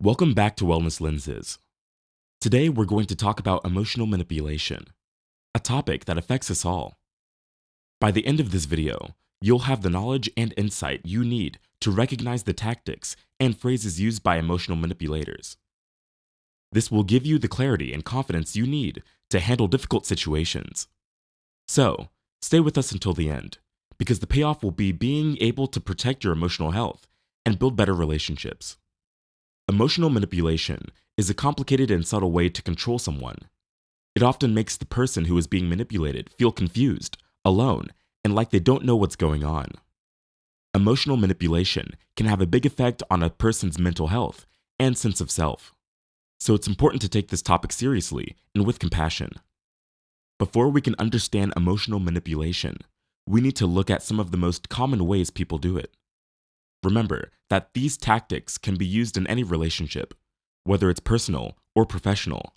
Welcome back to Wellness Lenses. Today we're going to talk about emotional manipulation, a topic that affects us all. By the end of this video, you'll have the knowledge and insight you need to recognize the tactics and phrases used by emotional manipulators. This will give you the clarity and confidence you need to handle difficult situations. So, stay with us until the end, because the payoff will be being able to protect your emotional health and build better relationships. Emotional manipulation is a complicated and subtle way to control someone. It often makes the person who is being manipulated feel confused, alone, and like they don't know what's going on. Emotional manipulation can have a big effect on a person's mental health and sense of self. So it's important to take this topic seriously and with compassion. Before we can understand emotional manipulation, we need to look at some of the most common ways people do it. Remember that these tactics can be used in any relationship, whether it's personal or professional.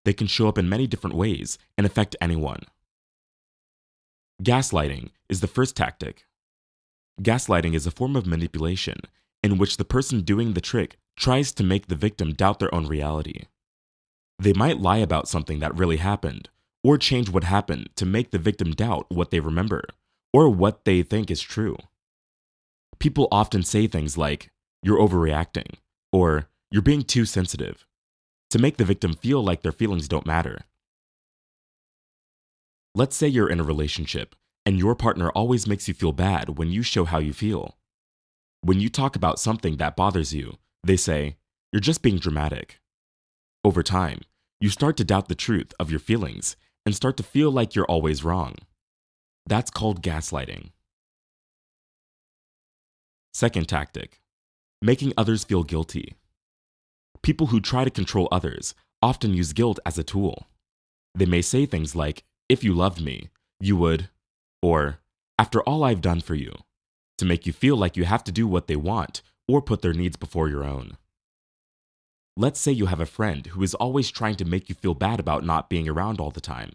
They can show up in many different ways and affect anyone. Gaslighting is the first tactic. Gaslighting is a form of manipulation in which the person doing the trick tries to make the victim doubt their own reality. They might lie about something that really happened, or change what happened to make the victim doubt what they remember, or what they think is true. People often say things like, "You're overreacting," or "You're being too sensitive," to make the victim feel like their feelings don't matter. Let's say you're in a relationship, and your partner always makes you feel bad when you show how you feel. When you talk about something that bothers you, they say, "You're just being dramatic." Over time, you start to doubt the truth of your feelings and start to feel like you're always wrong. That's called gaslighting. Second tactic, making others feel guilty. People who try to control others often use guilt as a tool. They may say things like, "If you loved me, you would," or "After all I've done for you," to make you feel like you have to do what they want or put their needs before your own. Let's say you have a friend who is always trying to make you feel bad about not being around all the time.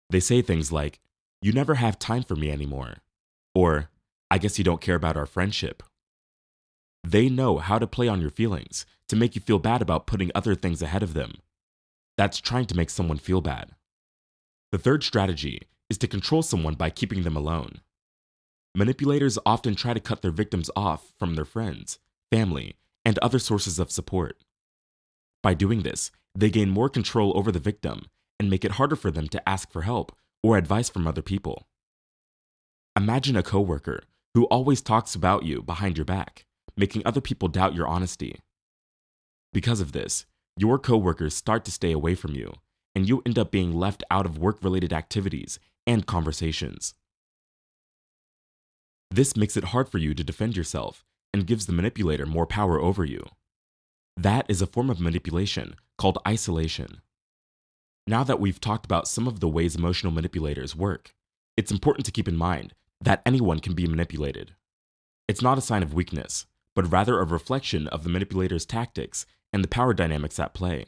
They say things like, "You never have time for me anymore," or "I guess you don't care about our friendship." They know how to play on your feelings to make you feel bad about putting other things ahead of them. That's trying to make someone feel bad. The third strategy is to control someone by keeping them alone. Manipulators often try to cut their victims off from their friends, family, and other sources of support. By doing this, they gain more control over the victim and make it harder for them to ask for help or advice from other people. Imagine a coworker who always talks about you behind your back, making other people doubt your honesty. Because of this, your coworkers start to stay away from you, and you end up being left out of work-related activities and conversations. This makes it hard for you to defend yourself and gives the manipulator more power over you. That is a form of manipulation called isolation. Now that we've talked about some of the ways emotional manipulators work, it's important to keep in mind that anyone can be manipulated. It's not a sign of weakness, but rather a reflection of the manipulator's tactics and the power dynamics at play.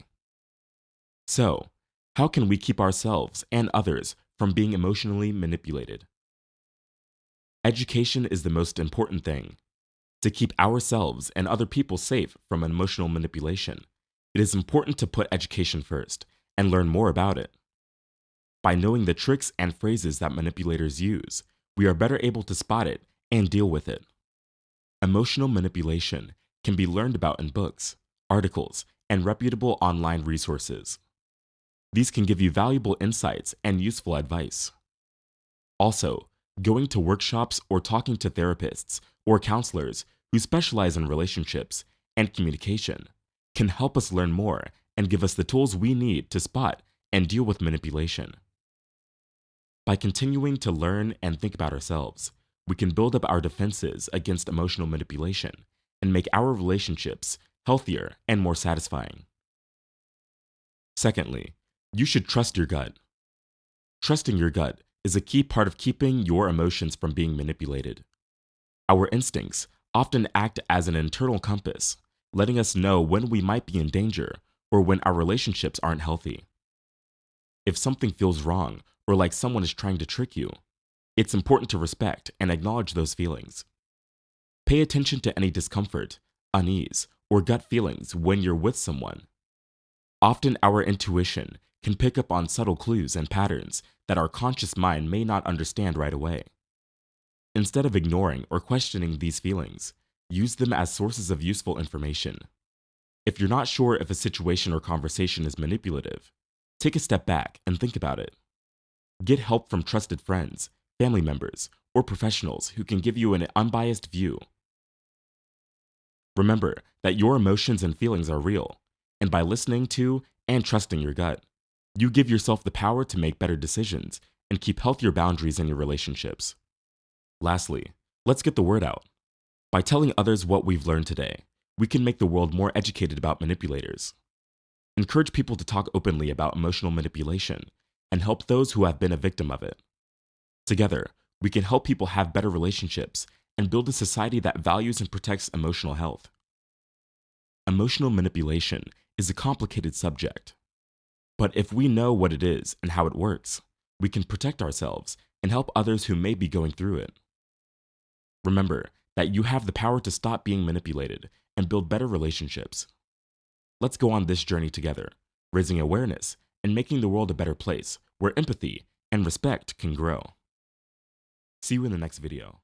So, how can we keep ourselves and others from being emotionally manipulated? Education is the most important thing. To keep ourselves and other people safe from emotional manipulation, it is important to put education first and learn more about it. By knowing the tricks and phrases that manipulators use, we are better able to spot it and deal with it. Emotional manipulation can be learned about in books, articles, and reputable online resources. These can give you valuable insights and useful advice. Also, going to workshops or talking to therapists or counselors who specialize in relationships and communication can help us learn more and give us the tools we need to spot and deal with manipulation. By continuing to learn and think about ourselves, we can build up our defenses against emotional manipulation and make our relationships healthier and more satisfying. Secondly, you should trust your gut. Trusting your gut is a key part of keeping your emotions from being manipulated. Our instincts often act as an internal compass, letting us know when we might be in danger or when our relationships aren't healthy. If something feels wrong or like someone is trying to trick you, it's important to respect and acknowledge those feelings. Pay attention to any discomfort, unease, or gut feelings when you're with someone. Often our intuition can pick up on subtle clues and patterns that our conscious mind may not understand right away. Instead of ignoring or questioning these feelings, use them as sources of useful information. If you're not sure if a situation or conversation is manipulative, take a step back and think about it. Get help from trusted friends, family members, or professionals who can give you an unbiased view. Remember that your emotions and feelings are real, and by listening to and trusting your gut, you give yourself the power to make better decisions and keep healthier boundaries in your relationships. Lastly, let's get the word out. By telling others what we've learned today, we can make the world more educated about manipulators. Encourage people to talk openly about emotional manipulation and help those who have been a victim of it. Together, we can help people have better relationships and build a society that values and protects emotional health. Emotional manipulation is a complicated subject, but if we know what it is and how it works, we can protect ourselves and help others who may be going through it. Remember that you have the power to stop being manipulated and build better relationships. Let's go on this journey together, raising awareness and making the world a better place where empathy and respect can grow. See you in the next video.